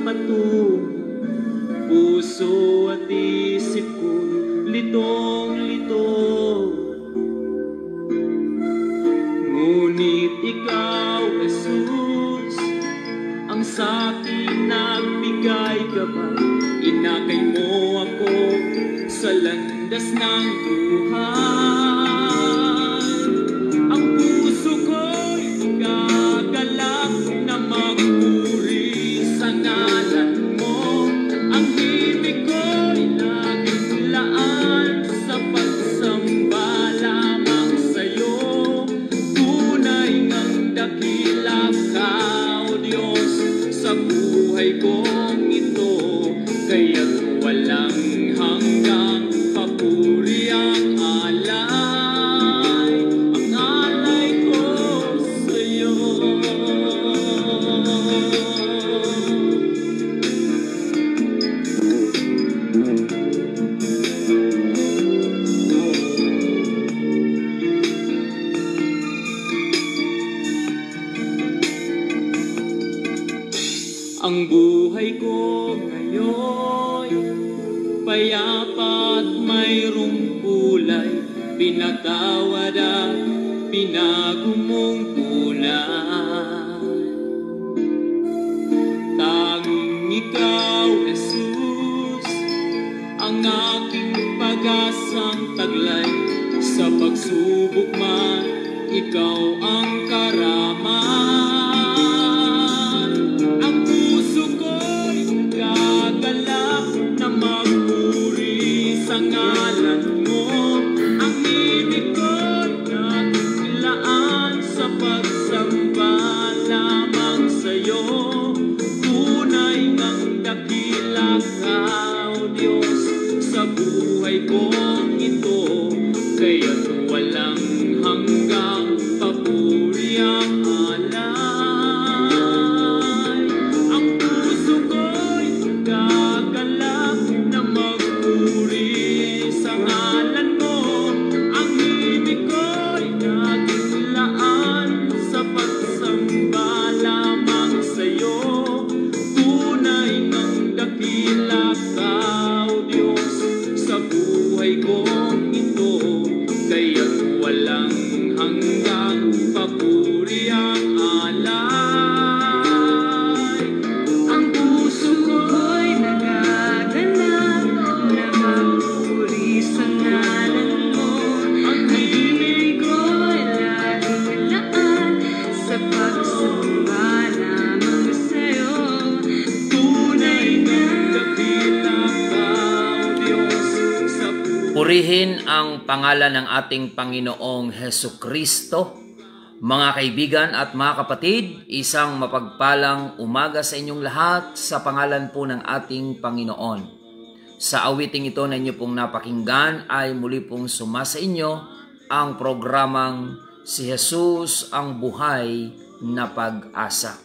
patungo. Puso at isip ko'y litong-lito, ngunit ikaw, Jesus, ang sa'kin nagbigay gabay. Inakay mo ako sa landas ng buhay. Ang puso ko'y gagalak na magpuri sa ngalan mo. Ang himig ko'y laging laan sa pagsamba lamang sa'yo. Tunay ngang dakila ka, O Diyos, sa buhay kong ito. Kaya't walang hanggang papuri ang alay ko sa'yo. Ang buhay ko ngayon payapa at mayroong kulay, pinatawad at binago mong kulay. Tanging ikaw, Jesus, ang aking pag-asang taglay. Sa pagsubok man, ikaw ang karaman. Ang puso ko'y gagalak na magpuri sa ngalan mo. Ang ibig ko'y naglaan sa pagsamba lamang sa'yo. Tunay ngang dakila ka, O Diyos, sa buhay kong ito. Kaya't walang hanggang papuri ang alay. Ang puso ko'y gagalak na magpuri sa ngalan mo. Ang himig ko'y naglaan sa pagsamba lamang sa'yo. Tunay ngang dakila ka, O Diyos, sa buhay kong ito. Kaya't walang hanggang papuri ang alay. Ang puso ko'y nagaganap na magpuri sa ngalan mo. Ang himig ko'y laging laan sa pagsamba lamang sa'yo. Tunay na dakila ka, O Diyos, sa Purihin ang pangalan ng ating Panginoong Hesukristo. Mga kaibigan at mga kapatid, isang mapagpalang umaga sa inyong lahat sa pangalan po ng ating Panginoon. Sa awiting ito na inyo pong napakinggan ay muli pong sumasa inyo ang programang Si Jesus ang Buhay na Pag-asa.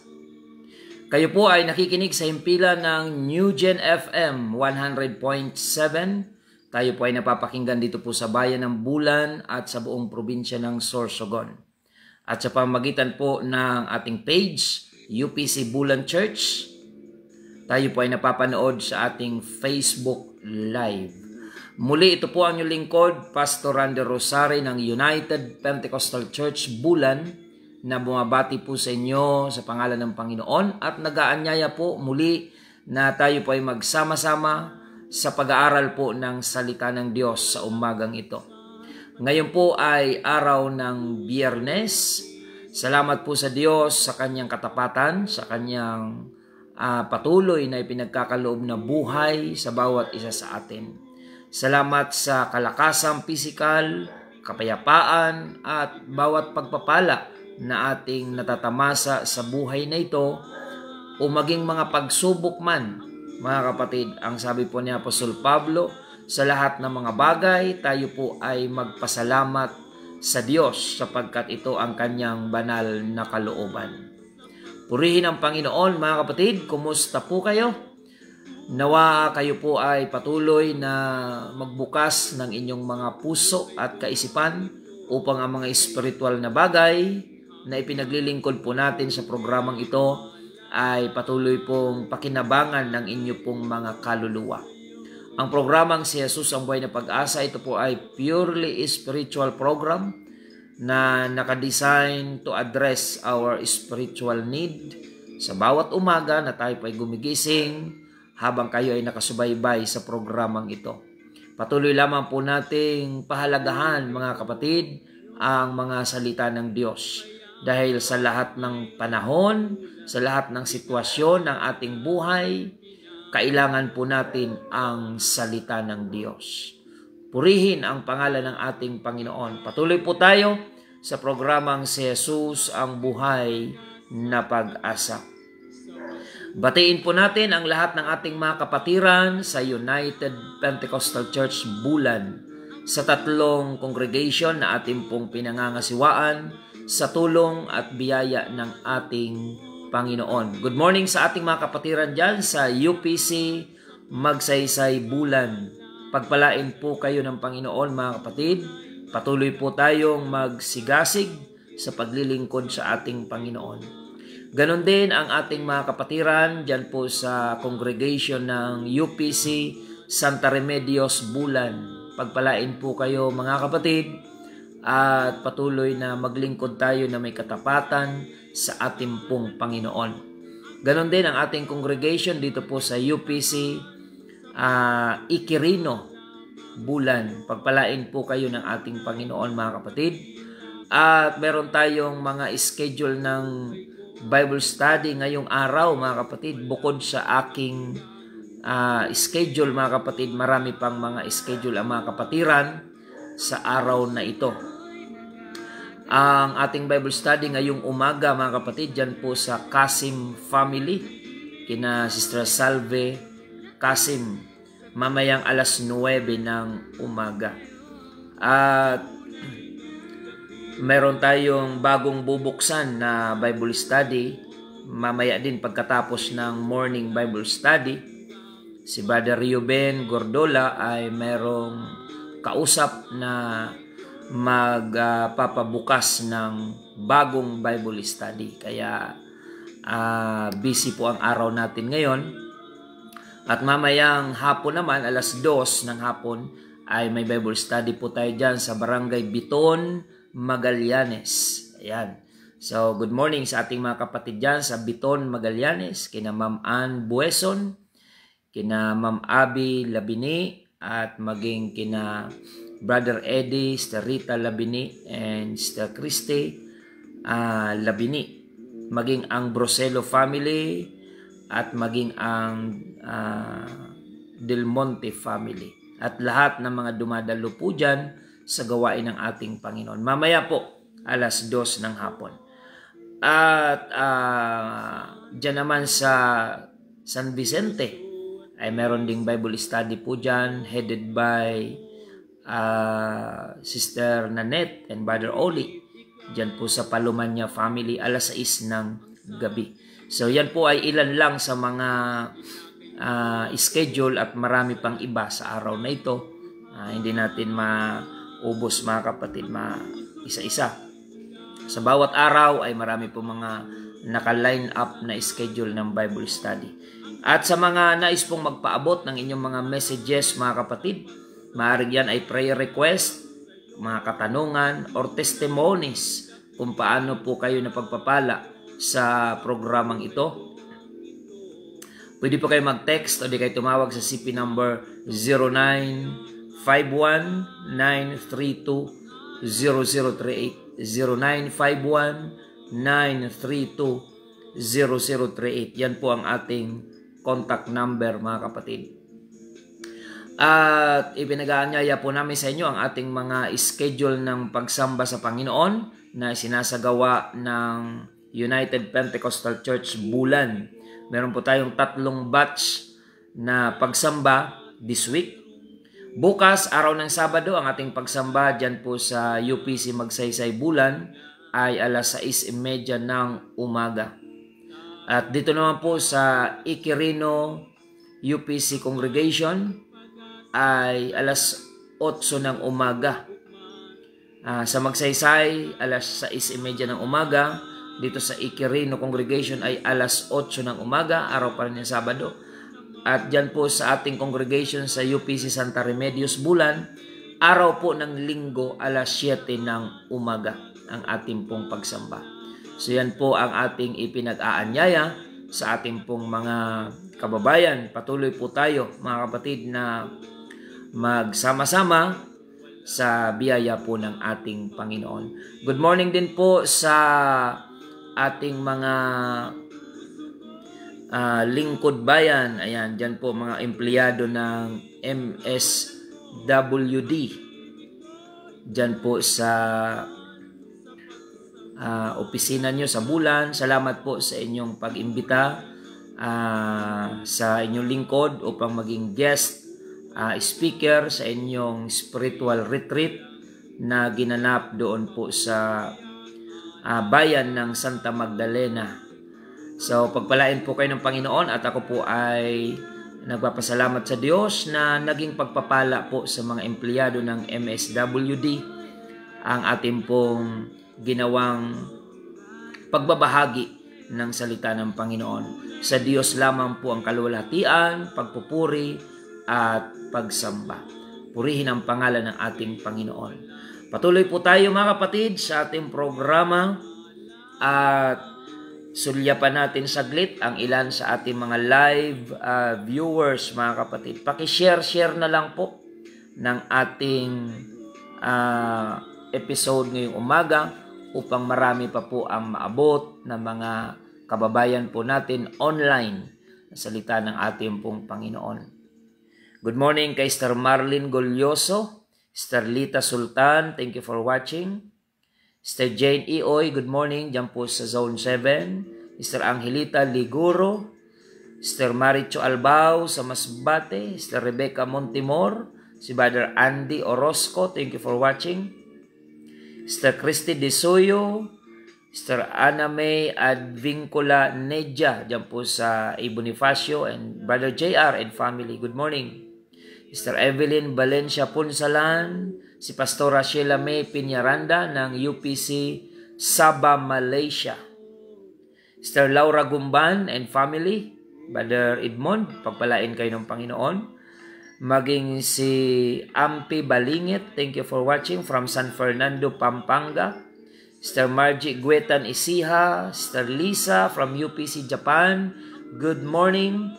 Kayo po ay nakikinig sa himpilan ng New Gen FM 100.7. Tayo po ay napapakinggan dito po sa bayan ng Bulan at sa buong probinsya ng Sorsogon. At sa pamamagitan po ng ating page, UPC Bulan Church, tayo po ay napapanood sa ating Facebook Live. Muli, ito po ang inyong lingkod, Pastor Randy Rosari ng United Pentecostal Church Bulan, na bumabati po sa inyo sa pangalan ng Panginoon at nag-aanyaya po muli na tayo po ay magsama-sama sa pag-aaral po ng salita ng Diyos sa umagang ito. Ngayon po ay araw ng Biyernes. Salamat po sa Diyos sa kanyang katapatan, sa kanyang patuloy na ipinagkakaloob na buhay sa bawat isa sa atin. Salamat sa kalakasang pisikal, kapayapaan at bawat pagpapala na ating natatamasa sa buhay na ito o maging mga pagsubok man. Mga kapatid, ang sabi po ni Apostol Pablo, sa lahat ng mga bagay, tayo po ay magpasalamat sa Diyos sapagkat ito ang kanyang banal na kalooban. Purihin ang Panginoon, mga kapatid. Kumusta po kayo? Nawa kayo po ay patuloy na magbukas ng inyong mga puso at kaisipan upang ang mga espiritual na bagay na ipinaglilingkod po natin sa programang ito ay patuloy pong pakinabangan ng inyo pong mga kaluluwa. Ang programang Si Jesus ang Buhay na Pag-asa, ito po ay purely spiritual program na nakadesign to address our spiritual need sa bawat umaga na tayo ay gumigising habang kayo ay nakasubaybay sa programang ito. Patuloy lamang po nating pahalagahan, mga kapatid, ang mga salita ng Diyos. Dahil sa lahat ng panahon, sa lahat ng sitwasyon ng ating buhay, kailangan po natin ang salita ng Diyos. Purihin ang pangalan ng ating Panginoon. Patuloy po tayo sa programang Si Jesus ang Buhay na Pag-asa. Batiin po natin ang lahat ng ating mga kapatiran sa United Pentecostal Church Bulan, sa 3 congregation na ating pong pinangangasiwaan sa tulong at biyaya ng ating Panginoon. Good morning sa ating mga kapatiran dyan sa UPC Magsaysay Bulan. Pagpalain po kayo ng Panginoon, mga kapatid. Patuloy po tayong magsigasig sa paglilingkod sa ating Panginoon. Ganon din ang ating mga kapatiran dyan po sa congregation ng UPC Santa Remedios Bulan. Pagpalain po kayo, mga kapatid, at patuloy na maglingkod tayo na may katapatan sa ating pong Panginoon. Ganon din ang ating congregation dito po sa UPC Iquirino Bulan. Pagpalain po kayo ng ating Panginoon, mga kapatid. At meron tayong mga schedule ng Bible study ngayong araw, mga kapatid. Bukod sa aking schedule, mga kapatid, marami pang mga schedule ang mga kapatiran sa araw na ito. Ang ating Bible study ngayong umaga, mga kapatid, dyan po sa Kasim family, kina Sister Salve Kasim, mamayang alas 9 ng umaga. At meron tayong bagong bubuksan na Bible study mamaya din pagkatapos ng morning Bible study. Si Brother Ruben Gordola ay merong kausap na magpapabukas ng bagong Bible study. Kaya busy po ang araw natin ngayon. At mamayang hapon naman, alas 2 ng hapon, ay may Bible study po tayo dyan sa Barangay Biton, Magallanes. Ayan. So, good morning sa ating mga kapatid dyan sa Biton, Magallanes, kina Ma'am Ann Bueson, kina Ma'am Abby Labini, at maging kina Brother Eddie, Sister Rita Labini, and Sister Christy Labini, maging ang Broselo family, at maging ang Del Monte family, at lahat ng mga dumadalo po dyan sa gawain ng ating Panginoon. Mamaya po, alas 2 ng hapon. At dyan naman sa San Vicente, ay meron ding Bible study po dyan, headed by Sister Nanette and Brother Oli. Dyan po sa Palomania family, alas 6 ng gabi. So yan po ay ilan lang sa mga schedule, at marami pang iba sa araw na ito. Hindi natin maubos, mga kapatid, isa-isa. Sa bawat araw ay marami po mga naka-line up na schedule ng Bible study. At sa mga nais pong magpaabot ng inyong mga messages, mga kapatid, maaaring yan ay prayer request, mga katanungan, or testimonies kung paano po kayo napagpapala sa programang ito. Pwede po kayo mag-text o di kayo tumawag sa CP number 0951-932-0038. 0951-932-0038. Yan po ang ating contact number, mga kapatid. At ipinag-aanyaya po namin sa inyo ang ating mga schedule ng pagsamba sa Panginoon na sinasagawa ng United Pentecostal Church Bulan. Meron po tayong 3 batch na pagsamba this week. Bukas, araw ng Sabado, ang ating pagsamba dyan po sa UPC Magsaysay Bulan ay alas 6:30 ng umaga. At dito naman po sa Iquirino UPC Congregation ay alas 8 ng umaga. Sa Magsaysay, alas 6:30 ng umaga. dito sa Ikirino Congregation ay alas 8 ng umaga, araw pa rin ng Sabado. At dyan po sa ating congregation sa UPC Santa Remedios Bulan, araw po ng Linggo, alas 7 ng umaga ang ating pong pagsamba. So yan po ang ating ipinag-aanyaya sa ating pong mga kababayan. Patuloy po tayo mga kapatid na magsama-sama sa biyaya po ng ating Panginoon. Good morning din po sa ating mga lingkod bayan. Ayan, dyan po mga empleyado ng MSWD. Dyan po sa opisina nyo sa Bulan. Salamat po sa inyong pag-imbita sa inyong lingkod upang maging guest speaker sa inyong spiritual retreat na ginanap doon po sa bayan ng Santa Magdalena. So pagpalain po kayo ng Panginoon at ako po ay nagpapasalamat sa Diyos na naging pagpapala po sa mga empleyado ng MSWD ang ating pong ginawang pagbabahagi ng salita ng Panginoon. Sa Diyos lamang po ang kaluwalhatian, pagpupuri at pagsamba. Purihin ang pangalan ng ating Panginoon. Patuloy po tayo mga kapatid sa ating programa at sulyapan natin saglit ang ilan sa ating mga live viewers mga kapatid. Paki-share na lang po ng ating episode ngayong umaga upang marami pa po ang maabot na mga kababayan po natin online na salita ng ating pong Panginoon. Good morning kay Sister Marlene Golyoso, Sister Lita Sultan, thank you for watching. Sister Jane Ioy, good morning, dyan po sa Zone 7. Sister Angelita Liguro, Sister Maricho Albao sa Masbate, Sister Rebecca Montimor, si Brother Andy Orozco, thank you for watching. Sister Christy Desoyo, Sister Ana May Advincula Neja, dyan po sa Bonifacio, and Brother JR and family, good morning. Sister Evelyn Valencia Punsalan, si Pastora Sheila May Piñaranda ng UPC Sabah, Malaysia. Sister Laura Gumban and family, Brother Edmond, pagpalain kayo ng Panginoon. Maging si Ampi Balingit, thank you for watching from San Fernando, Pampanga. Sister Margie Guetan Isiha, Sister Lisa from UPC Japan, good morning.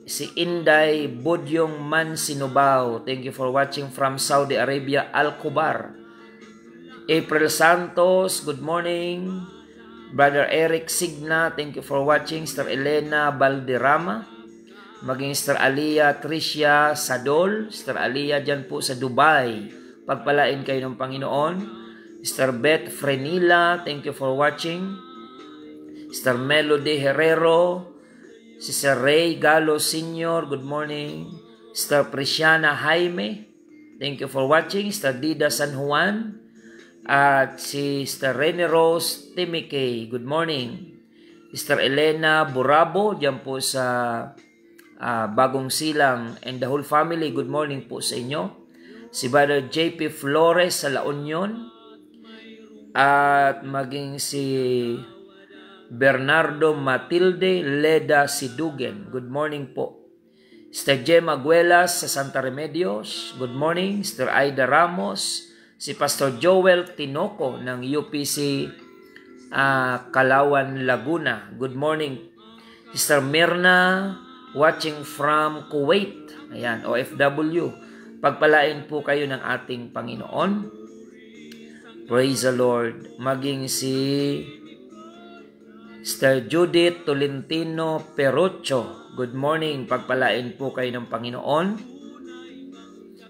Si Inday Bodyong Mansinubao, thank you for watching from Saudi Arabia, Al-Kubar. April Santos, good morning. Brother Eric Signa, thank you for watching. Sister Elena Balderrama. Maging Sister Alia Tricia Sadol, Sister Alia dyan po sa Dubai. Pagpalain kayo ng Panginoon. Sister Beth Frenila, thank you for watching. Sister Melody Herrero, Sister Ray Galo Sr., good morning. Sister Presiana Jaime, thank you for watching. Sister Dida San Juan, at si Sister Rene Rose Timike, good morning. Sister Elena Burabo, dyan po sa Bagong Silang, and the whole family, good morning po sa inyo. Si Brother JP Flores sa La Union, at maging si Bernardo Matilde Leda Sidugen, good morning po. Sister Gemma Guelas sa Santa Remedios, good morning. Sister Aida Ramos, si Pastor Joel Tinoco ng UPC Kalawan, Laguna, good morning. Sister Mirna, watching from Kuwait, ayan, OFW, pagpalain po kayo ng ating Panginoon. Praise the Lord. Maging si Sister Judith Tolentino Perocho, good morning, pagpalain po kayo ng Panginoon.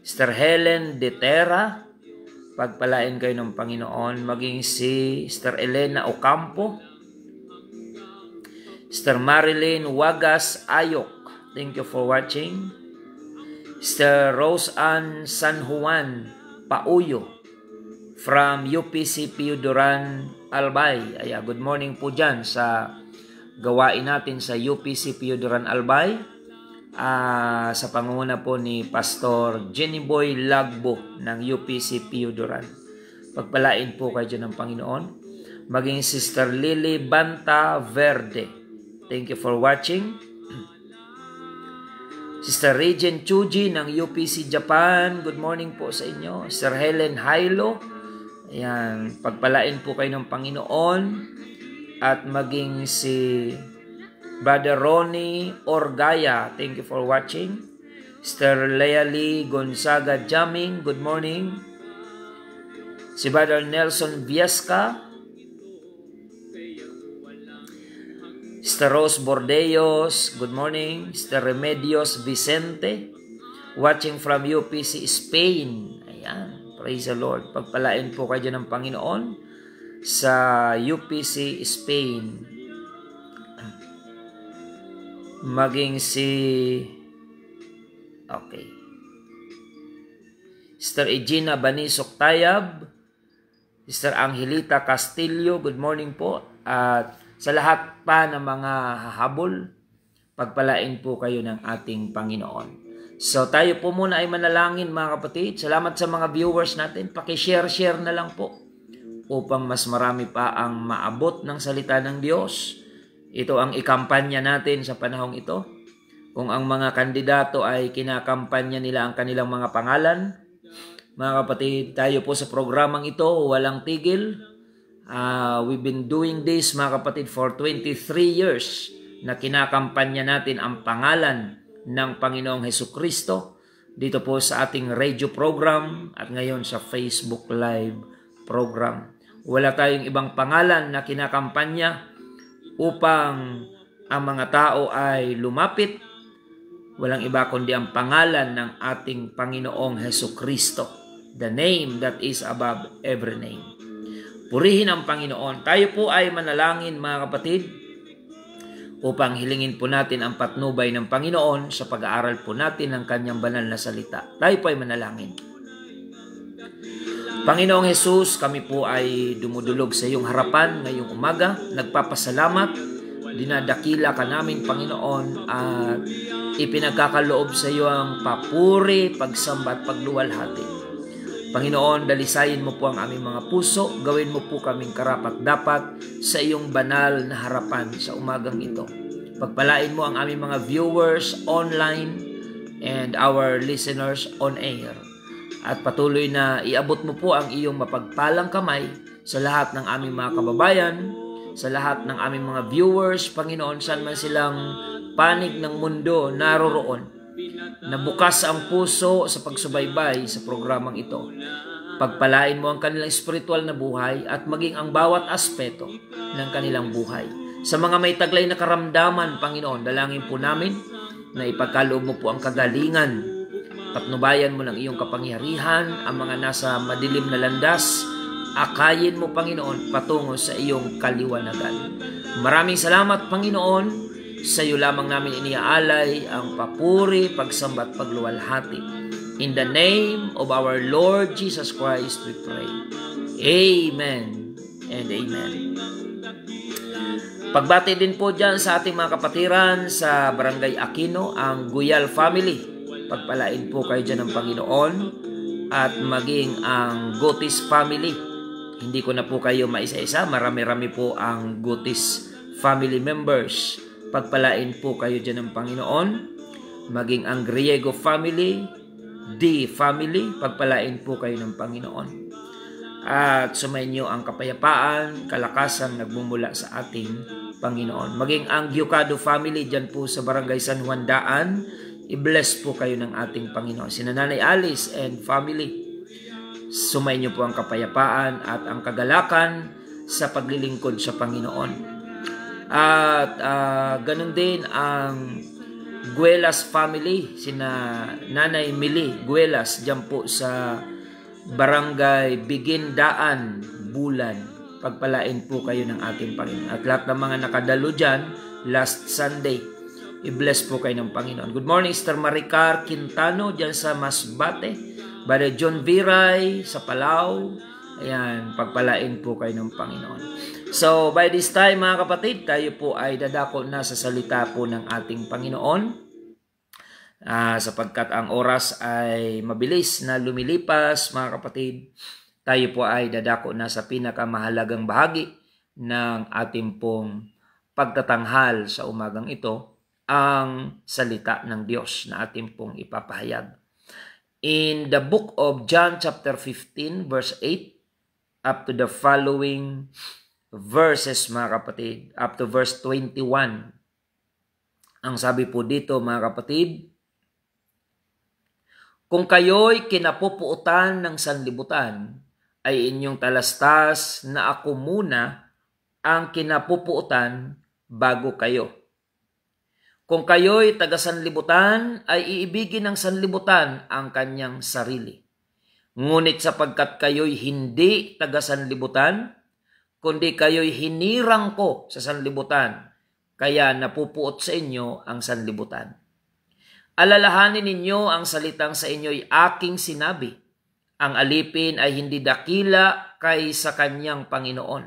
Sister Helen De Terra, pagpalain kayo ng Panginoon. Maging si Sister Elena Ocampo, Sister Marilyn Wagas Ayok, thank you for watching. Sister Rose Ann San Juan Pauyo from UPC Pio Duran Albay. Ay, good morning po dyan sa gawain natin sa UPC Pio Duran Albay. Sa pangunguna po ni Pastor Jenny Boy Lagbo ng UPC Pio Duran. Pagpalain po kayo dyan ng Panginoon. maging Sister Lily Banta Verde. Thank you for watching. Sister Regent Chuji ng UPC Japan, good morning po sa inyo. Sister Helen Hailo, ayan, pagpalain po kayo ng Panginoon. At maging si Brother Ronnie Orgaya, thank you for watching. Sister Leali Gonzaga Jaming, good morning. Si Brother Nelson Viesca, Sister Rose Bordeos, good morning. Sister Remedios Vicente, watching from UPC Spain. Ayan, praise the Lord. Pagpalain po kayo ng Panginoon sa UPC Spain. Maging si Sister Egina Banisok Tayab, Sister Angelita Castillo, good morning po. At sa lahat pa ng mga hahabol, pagpalain po kayo ng ating Panginoon. So tayo po muna ay manalangin mga kapatid. Salamat sa mga viewers natin. Paki-share na lang po upang mas marami pa ang maabot ng salita ng Diyos. Ito ang ikampanya natin sa panahong ito. Kung ang mga kandidato ay kinakampanya nila ang kanilang mga pangalan, mga kapatid, tayo po sa programang ito, walang tigil. We've been doing this, mga kapatid, for 23 years na kinakampanya natin ang pangalan ng Panginoong Hesukristo dito po sa ating radio program at ngayon sa Facebook Live program. Wala tayong ibang pangalan na kinakampanya upang ang mga tao ay lumapit. Walang iba kundi ang pangalan ng ating Panginoong Hesukristo, the name that is above every name. Purihin ang Panginoon. Tayo po ay manalangin mga kapatid upang hilingin po natin ang patnubay ng Panginoon sa pag-aaral po natin ng kanyang banal na salita. Tayo po ay manalangin. Panginoong Jesus, kami po ay dumudulog sa iyong harapan ngayong umaga. Nagpapasalamat, dinadakila ka namin Panginoon at ipinagkakaloob sa iyo ang papuri, pagsamba at pagluwalhati. Panginoon, dalisayin mo po ang aming mga puso, gawin mo po kaming karapat-dapat sa iyong banal na harapan sa umagang ito. Pagpalain mo ang aming mga viewers online and our listeners on air. At patuloy na iabot mo po ang iyong mapagpalang kamay sa lahat ng aming mga kababayan, sa lahat ng aming mga viewers, Panginoon, saan man silang panig ng mundo naroroon. Nabukas ang puso sa pagsubaybay sa programang ito. Pagpalain mo ang kanilang spiritual na buhay at maging ang bawat aspeto ng kanilang buhay. Sa mga may taglay na karamdaman, Panginoon, dalangin po namin na ipagkaloob mo po ang kagalingan. Patnubayan mo ng iyong kapangyarihan ang mga nasa madilim na landas. Akayin mo, Panginoon, patungo sa iyong kaliwanagan. Maraming salamat, Panginoon. Sa iyo lamang namin iniaalay ang papuri, pagsamba at pagluwalhati. In the name of our Lord Jesus Christ we pray. Amen and amen. Pagbati din po dyan sa ating mga kapatiran sa Barangay Aquino, ang Guyal family. Pagpalain po kayo dyan ng Panginoon at maging ang Gutis family. Hindi ko na po kayo maisa-isa, marami-rami po ang Gutis family members. Pagpalain po kayo dyan ng Panginoon. Maging ang Griego family, D family, pagpalain po kayo ng Panginoon. At sumainyo ang kapayapaan, kalakasan nagmumula sa ating Panginoon. Maging ang Gyukado family dyan po sa Barangay San Juan Daan, i-bless po kayo ng ating Panginoon. Si Nanay Alice and family, sumainyo po ang kapayapaan at ang kagalakan sa paglilingkod sa Panginoon. At ganun din ang Guelas family, sina Nanay Mili Guelas dyan po sa Barangay Bigindaan, Bulan. Pagpalain po kayo ng ating Panginoon. At lahat ng mga nakadalo dyan last Sunday, i-bless po kayo ng Panginoon. Good morning, Sister Maricar Quintano dyan sa Masbate. Brother John Viray sa Palau. Ayan, pagpalain po kayo ng Panginoon. So, by this time mga kapatid, tayo po ay dadako na sa salita po ng ating Panginoon. Sapagkat ang oras ay mabilis na lumilipas mga kapatid, tayo po ay dadako na sa pinakamahalagang bahagi ng ating pong pagtatanghal sa umagang ito ang salita ng Diyos na ating pong ipapahayag. In the book of John chapter 15 verse 8 up to the following verses, mga kapatid, up to verse 21. Ang sabi po dito, mga kapatid, kung kayo'y kinapupuutan ng sanlibutan, ay inyong talastas na ako muna ang kinapupuutan bago kayo. Kung kayo'y taga-sanlibutan, ay iibigin ng sanlibutan ang kanyang sarili. Ngunit sapagkat kayo'y hindi taga-sanlibutan, kundi kayo'y hinirang ko sa sanlibutan, kaya napupuot sa inyo ang sanlibutan. Alalahanin ninyo ang salitang sa inyo'y aking sinabi. Ang alipin ay hindi dakila kaysa kanyang Panginoon.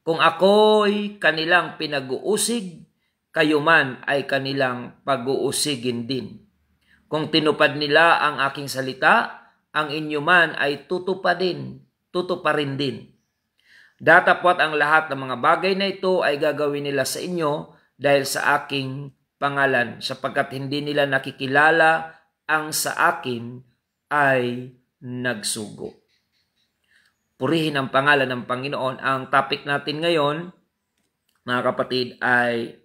Kung ako'y kanilang pinag-uusig, kayo man ay kanilang pag-uusigin din. Kung tinupad nila ang aking salita, ang inyo man ay tutuparin din. Datapwat ang lahat ng mga bagay na ito ay gagawin nila sa inyo dahil sa aking pangalan, sapagkat hindi nila nakikilala ang sa akin ay nagsugo. Purihin ang pangalan ng Panginoon. Ang topic natin ngayon, mga kapatid, ay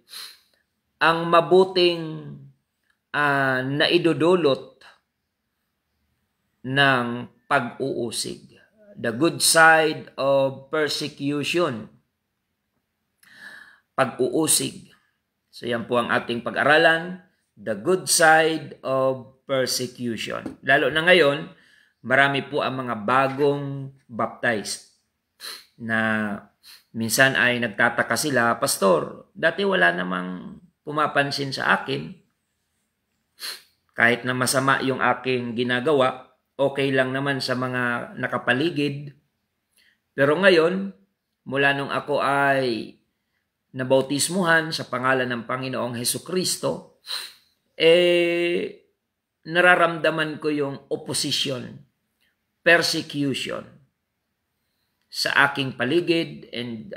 ang mabuting naidudulot ng pag-uusig. The good side of persecution. Pag-uusig. So yan po ang ating pag-aralan, the good side of persecution. Lalo na ngayon, marami po ang mga bagong baptized na minsan ay nagtataka sila, Pastor, dati wala namang pumapansin sa akin. Kahit na masama yung aking ginagawa, okay lang naman sa mga nakapaligid. Pero ngayon, mula nung ako ay nabautismuhan sa pangalan ng Panginoong Hesukristo, nararamdaman ko yung opposition, persecution sa aking paligid and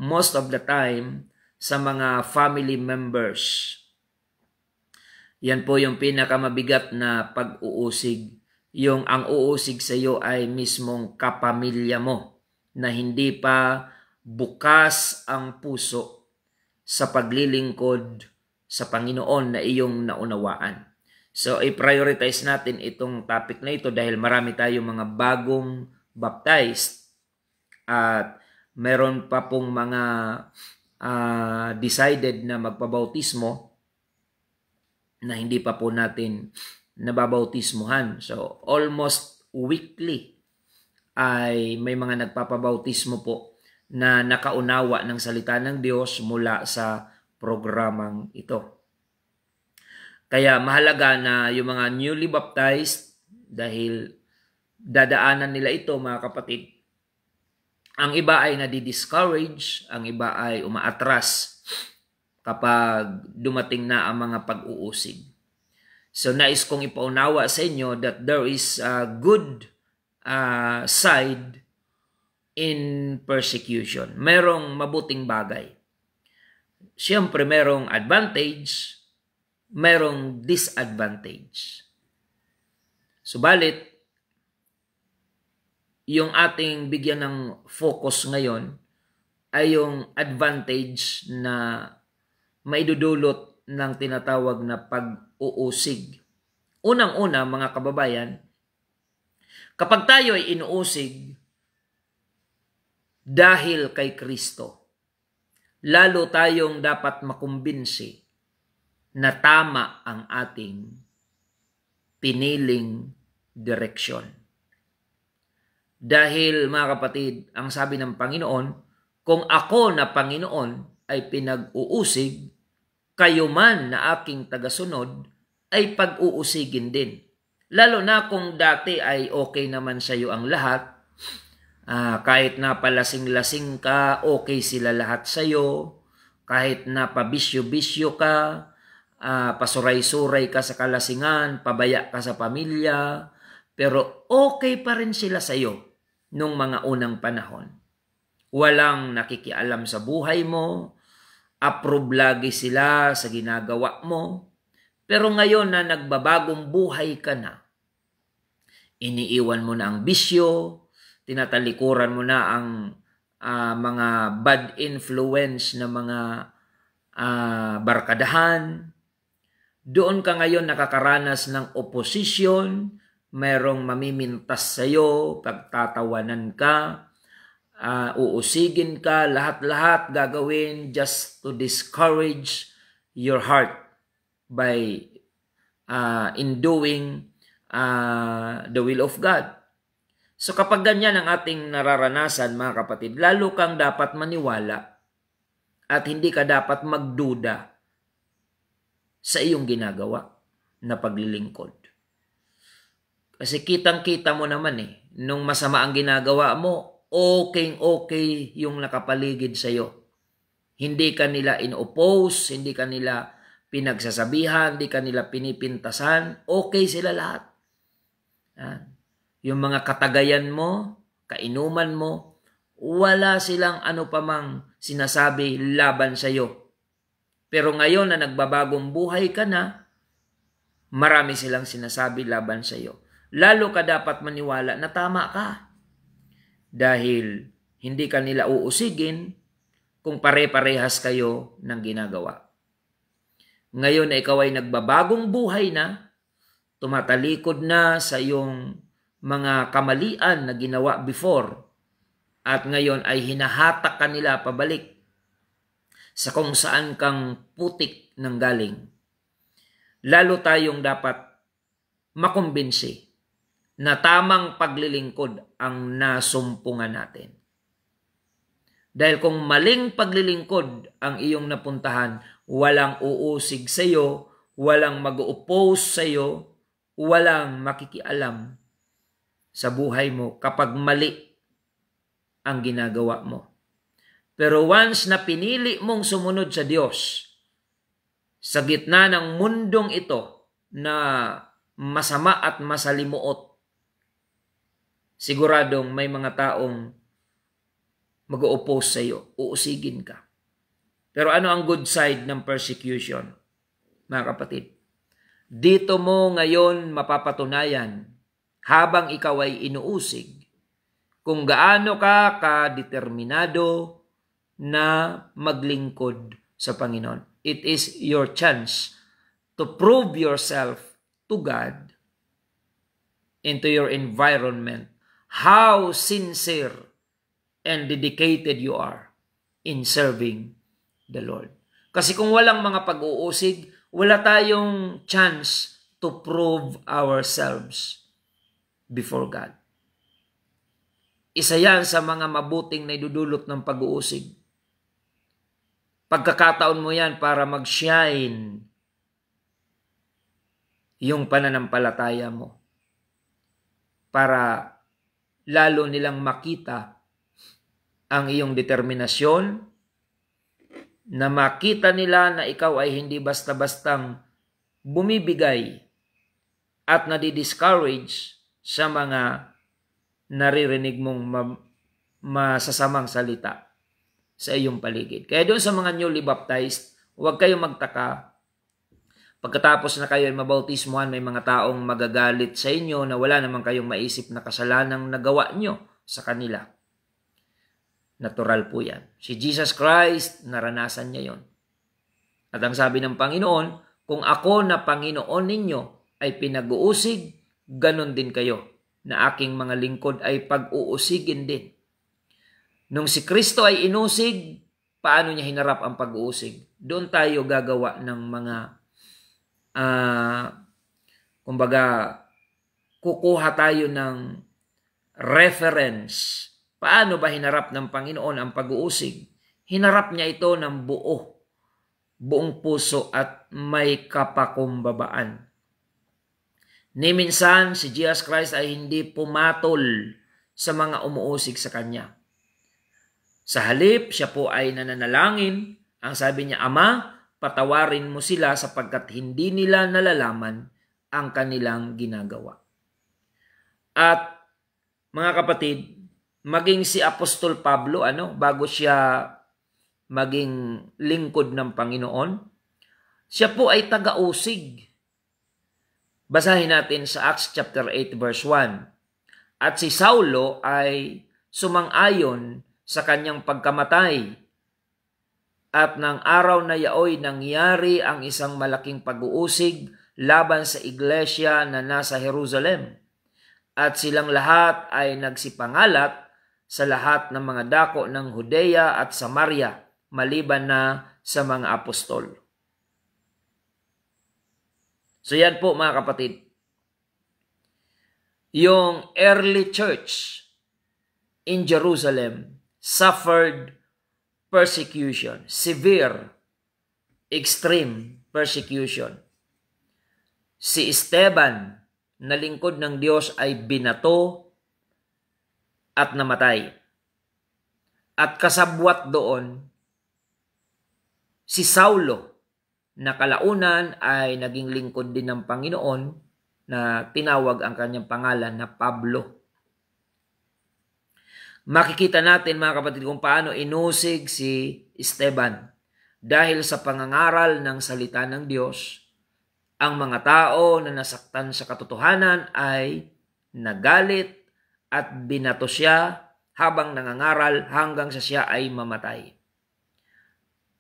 most of the time sa mga family members. Yan po yung pinakamabigat na pag-uusig. Yung ang uusig sa iyo ay mismong kapamilya mo na hindi pa bukas ang puso sa paglilingkod sa Panginoon na iyong naunawaan. So, i-prioritize natin itong topic na ito dahil marami tayong mga bagong baptized at meron pa pong mga decided na magpabautismo na hindi pa po natin nababautismuhan. So, almost weekly ay may mga nagpapabautismo po na nakaunawa ng salita ng Diyos mula sa programang ito. Kaya mahalaga na yung mga newly baptized, dahil dadaanan nila ito, mga kapatid, ang iba ay nadi-discourage, ang iba ay umaatras kapag dumating na ang mga pag-uusig. So nais kong ipaunawa sa inyo that there is a good side in persecution. Merong mabuting bagay. Siyempre, merong advantage, merong disadvantage. Subalit, yung ating bigyan ng focus ngayon ay yung advantage na maidudulot ng tinatawag na pag-uusig. Unang-una, mga kababayan, kapag tayo ay inuusig dahil kay Kristo, lalo tayong dapat makumbinsi na tama ang ating piniling direksyon. Dahil, mga kapatid, ang sabi ng Panginoon, kung ako na Panginoon ay pinag-uusig, kayo man na aking tagasunod ay pag-uusigin din. Lalo na kung dati ay okay naman sa iyo ang lahat, kahit na palasing-lasing ka, okay sila lahat sa iyo. Kahit na pabisyo-bisyo ka, pasuray-suray ka sa kalasingan, pabaya ka sa pamilya, pero okay pa rin sila sa iyo nung mga unang panahon. walang nakikialam sa buhay mo, approve lagi sila sa ginagawa mo. Pero ngayon na nagbabagong buhay ka na, iniiwan mo na ang bisyo, tinatalikuran mo na ang mga bad influence na mga barkadahan. Doon ka ngayon nakakaranas ng opposition, mayroong mamimintas sa'yo, pagtatawanan ka, uusigin ka, lahat-lahat gagawin just to discourage your heart by in doing the will of God. So kapag ganyan ang ating nararanasan, mga kapatid, lalo kang dapat maniwala at hindi ka dapat magduda sa iyong ginagawa na paglilingkod. Kasi kitang-kita mo naman nung masama ang ginagawa mo, okay yung nakapaligid sa iyo. Hindi ka nila in-oppose, hindi ka nila pinagsasabihan, hindi ka nila pinipintasan, okay sila lahat. Yung mga katagayan mo, kainuman mo, wala silang ano pa mang sinasabi laban sa iyo. Pero ngayon na nagbabagong buhay ka na, marami silang sinasabi laban sa iyo. Lalo ka dapat maniwala na tama ka. Dahil hindi ka nila uusigin kung pare-parehas kayo ng ginagawa. Ngayon na ikaw ay nagbabagong buhay na, tumatalikod na sa iyong mga kamalian na ginawa before, at ngayon ay hinahatak ka nila pabalik sa kung saan kang putik ng galing. Lalo tayong dapat makumbinsi na tamang paglilingkod ang nasumpungan natin. Dahil kung maling paglilingkod ang iyong napuntahan, walang uusig sa iyo, walang mag-oppose sa iyo, walang makikialam sa buhay mo kapag mali ang ginagawa mo. Pero once na pinili mong sumunod sa Diyos, sa gitna ng mundong ito na masama at masalimuot, siguradong may mga taong mag-o-oppose sa iyo, uusigin ka. Pero ano ang good side ng persecution, mga kapatid? Dito mo ngayon mapapatunayan, habang ikaw ay inuusig, kung gaano ka kadeterminado na maglingkod sa Panginoon. It is your chance to prove yourself to God and to your environment, how sincere and dedicated you are in serving the Lord. Kasi kung walang mga pag-uusig, wala tayong chance to prove ourselves before God. Isa yan sa mga mabuting na idudulot ng pag-uusig. Pagkakataon mo yan para mag-shine yung pananampalataya mo. Para lalo nilang makita ang iyong determinasyon, na makita nila na ikaw ay hindi basta-bastang bumibigay at nadi-discourage sa mga naririnig mong masasamang salita sa iyong paligid. Kaya doon sa mga newly baptized, huwag kayong magtaka. Pagkatapos na kayo ay mabautismuhan, may mga taong magagalit sa inyo na wala naman kayong maisip na kasalanang nagawa nyo sa kanila. Natural po yan. Si Jesus Christ, naranasan niya yon. At ang sabi ng Panginoon, kung ako na Panginoon ninyo ay pinag-uusig, ganon din kayo, na aking mga lingkod ay pag-uusigin din. Nung si Kristo ay inusig, paano niya hinarap ang pag-uusig? Doon tayo gagawa ng mga, kumbaga, kukuha tayo ng reference. Paano ba hinarap ng Panginoon ang pag-uusig? Hinarap niya ito ng buong puso at may kapakumbabaan. Ni minsan, si Jesus Christ ay hindi pumatol sa mga umuusig sa Kanya. Sa halip, siya po ay nananalangin. Ang sabi niya, Ama, patawarin mo sila sapagkat hindi nila nalalaman ang kanilang ginagawa. At mga kapatid, maging si Apostol Pablo, bago siya maging lingkod ng Panginoon, siya po ay taga-usig. Basahin natin sa Acts chapter 8 verse 1. At si Saulo ay sumang-ayon sa kanyang pagkamatay. At ng araw na yaoy nangyari ang isang malaking pag-uusig laban sa iglesia na nasa Jerusalem. At silang lahat ay nagsipangalat sa lahat ng mga dako ng Judea at Samaria, maliban na sa mga apostol. So yan po mga kapatid. Yung early church in Jerusalem suffered persecution, severe, extreme persecution. Si Esteban, na lingkod ng Diyos, ay binato at namatay. At kasabwat doon, si Saulo, na kalaunan ay naging lingkod din ng Panginoon, na tinawag ang kanyang pangalan na Pablo. Makikita natin mga kapatid kung paano inusig si Esteban. Dahil sa pangangaral ng salita ng Diyos, ang mga tao na nasaktan sa katotohanan ay nagalit at binato siya habang nangangaral hanggang sa siya ay mamatay.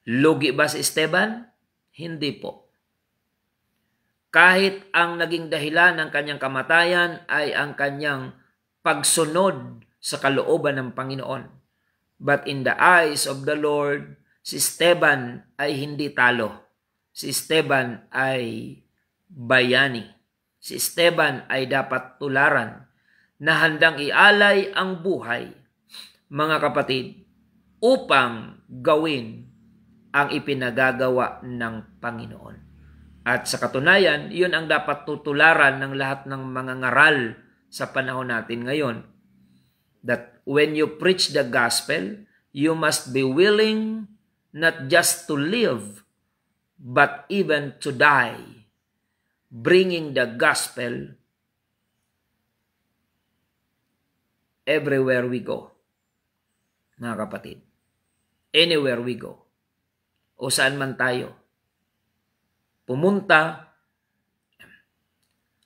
Lugi ba si Esteban? Hindi po. Kahit ang naging dahilan ng kanyang kamatayan ay ang kanyang pagsunod sa kalooban ng Panginoon. But in the eyes of the Lord, si Esteban ay hindi talo. Si Esteban ay bayani. Si Esteban ay dapat tularan na handang ialay ang buhay, mga kapatid, upang gawin ang ipinagagawa ng Panginoon. At sa katunayan, yun ang dapat tutularan ng lahat ng mga ngaral sa panahon natin ngayon. That when you preach the gospel, you must be willing not just to live, but even to die, bringing the gospel everywhere we go. Mga kapatid, anywhere we go, o saan man tayo pumunta,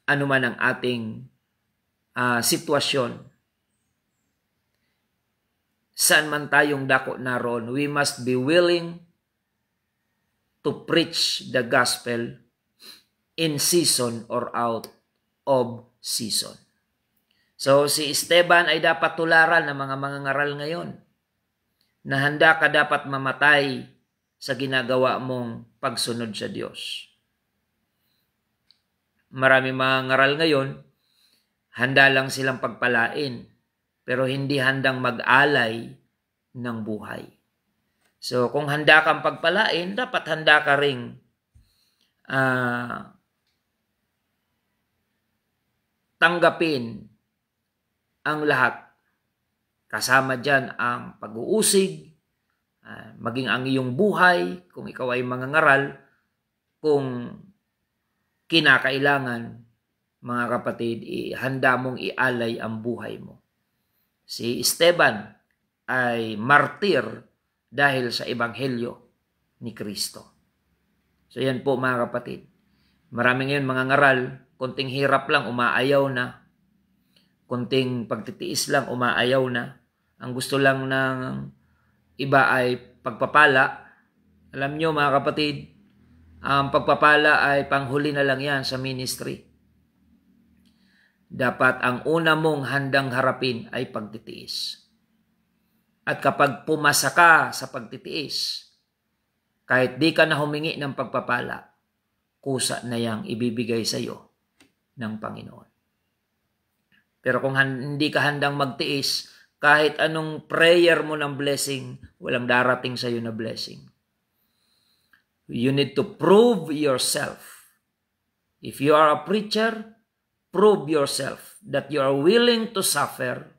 anuman ang ating sitwasyon, saan man tayong dako naroon, we must be willing to preach the gospel in season or out of season. So si Esteban ay dapat tularan ng mga mangangaral ngayon na handa ka dapat mamatay sa ginagawa mong pagsunod sa Diyos. Marami mga ngaral ngayon, handa lang silang pagpalain, pero hindi handang mag-alay ng buhay. So kung handa kang pagpalain, dapat handa ka ring tanggapin ang lahat. Kasama dyan ang pag-uusig, maging ang iyong buhay, kung ikaw ay mangangaral, kung kinakailangan, mga kapatid, handa mong ialay ang buhay mo. Si Esteban ay martir dahil sa ebanghelyo ni Kristo. So yan po mga kapatid. Marami ngayon mga ngaral, konting hirap lang, umaayaw na. Konting pagtitiis lang, umaayaw na. Ang gusto lang ng iba ay pagpapala. Alam nyo mga kapatid, ang pagpapala ay panghuli na lang yan sa ministry. Dapat ang una mong handang harapin ay pagtitiis. At kapag pumasa ka sa pagtitiis, kahit di ka na humingi ng pagpapala, kusa na yang ibibigay sa iyo ng Panginoon. Pero kung hindi ka handang magtiis, kahit anong prayer mo ng blessing, walang darating sa iyo na blessing. You need to prove yourself. If you are a preacher, prove yourself that you are willing to suffer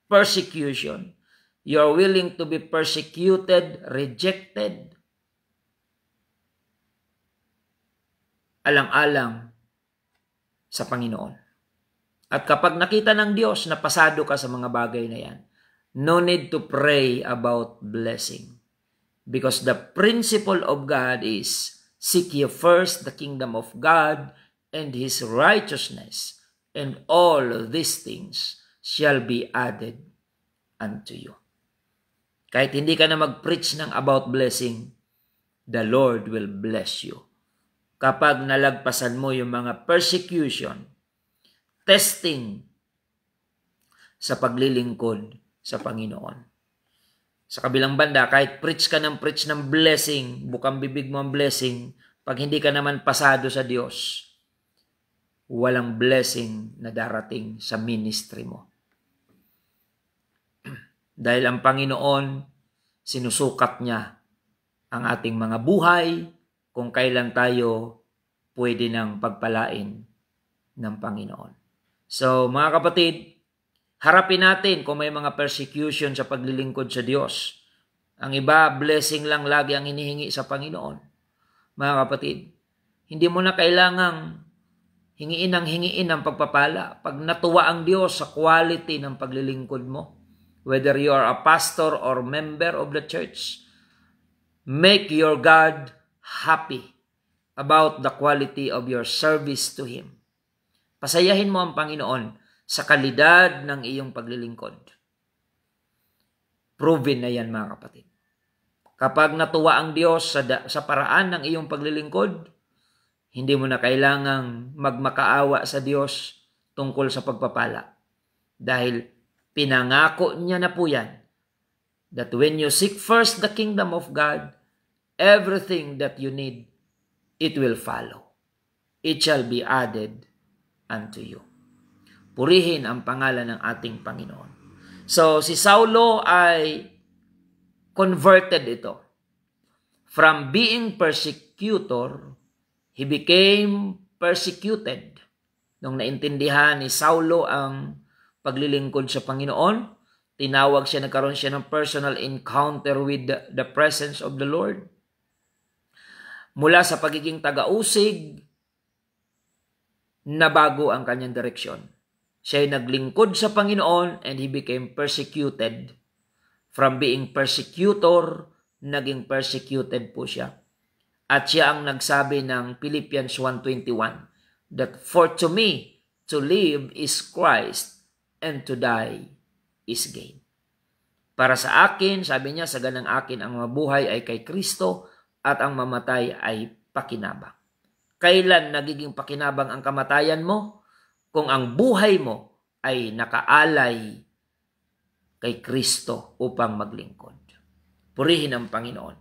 persecution. You are willing to be persecuted, rejected, alang-alang sa Panginoon. At kapag nakita ng Diyos na pasado ka sa mga bagay na yan, No need to pray about blessing. Because the principle of God is, seek ye first the kingdom of God and His righteousness, and all these things shall be added unto you. Kahit hindi ka na mag-preach ng about blessing, the Lord will bless you. Kapag nalagpasan mo yung mga persecution, testing sa paglilingkod sa Panginoon. Sa kabilang banda, kahit preach ng blessing, bukang bibig mo ang blessing, pag hindi ka naman pasado sa Diyos, walang blessing na darating sa ministry mo. Dahil ang Panginoon, sinusukat niya ang ating mga buhay kung kailan tayo pwede nang pagpalain ng Panginoon. So, mga kapatid, harapin natin kung may mga persecution sa paglilingkod sa Diyos. Ang iba, blessing lang lagi ang hinihingi sa Panginoon. Mga kapatid, hindi mo na kailangang hingiin ng pagpapala. Pag natuwa ang Diyos sa quality ng paglilingkod mo, whether you are a pastor or member of the church, make your God happy about the quality of your service to Him. Pasayahin mo ang Panginoon sa kalidad ng iyong paglilingkod. Proven na yan, mga kapatid. Kapag natuwa ang Diyos sa paraan ng iyong paglilingkod, hindi mo na kailangang magmakaawa sa Diyos tungkol sa pagpapala. Dahil pinangako niya na po yan, that when you seek first the kingdom of God, everything that you need, it will follow. It shall be added unto you. Purihin ang pangalan ng ating Panginoon. So, si Saulo ay converted ito. From being persecutor, he became persecuted. Nung naintindihan ni Saulo ang paglilingkod sa Panginoon, nagkaroon siya ng personal encounter with the presence of the Lord. Mula sa pagiging taga-usig, nabago ang kanyang direksyon. Siya ay naglingkod sa Panginoon and he became persecuted. From being persecutor, naging persecuted po siya. At siya ang nagsabi ng Philippians 1:21, that for to me, to live is Christ, and to die is gain. Para sa akin, sabi niya, sa ganang akin ang mabuhay ay kay Kristo at ang mamatay ay pakinabang. Kailan nagiging pakinabang ang kamatayan mo? Kung ang buhay mo ay nakaalay kay Kristo upang maglingkod. Purihin ang Panginoon.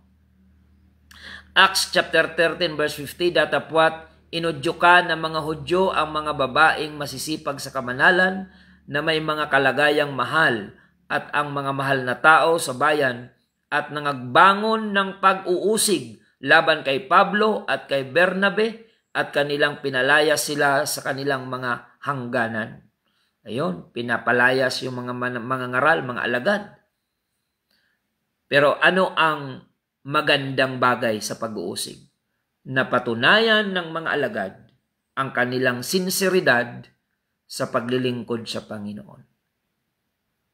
Acts chapter 13 verse 50, datapwat inudyukan ng mga Hudyo ang mga babaeng masisipag sa kamanalan na may mga kalagayang mahal at ang mga mahal na tao sa bayan at nangagbangon ng pag-uusig laban kay Pablo at kay Bernabe at kanilang pinalayas sila sa kanilang mga hangganan. Ayun, pinapalayas yung mga ngaral, mga alagad. Pero ano ang magandang bagay sa pag-uusig? Napatunayan ng mga alagad ang kanilang sinseridad sa paglilingkod sa Panginoon.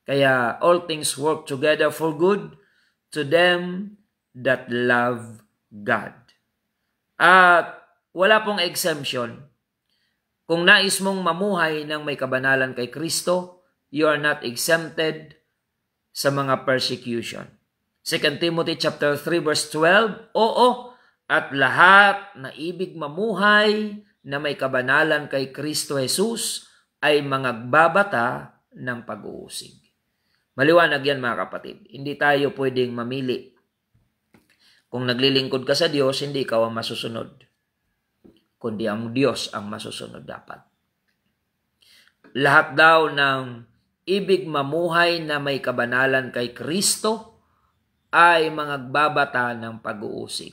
Kaya all things work together for good to them that love God. At wala pong exemption. Kung nais mong mamuhay ng may kabanalan kay Kristo, you are not exempted sa mga persecution. 2 Timothy chapter 3 verse 12, oo, at lahat na ibig mamuhay na may kabanalan kay Kristo Jesus ay mangagbabata ng pag-uusig. Maliwanag yan, mga kapatid. Hindi tayo pwedeng mamili. Kung naglilingkod ka sa Diyos, hindi ikaw ang masusunod, kundi ang Diyos ang masusunod dapat. Lahat daw ng ibig mamuhay na may kabanalan kay Kristo ay mangagbabata ng pag-uusig.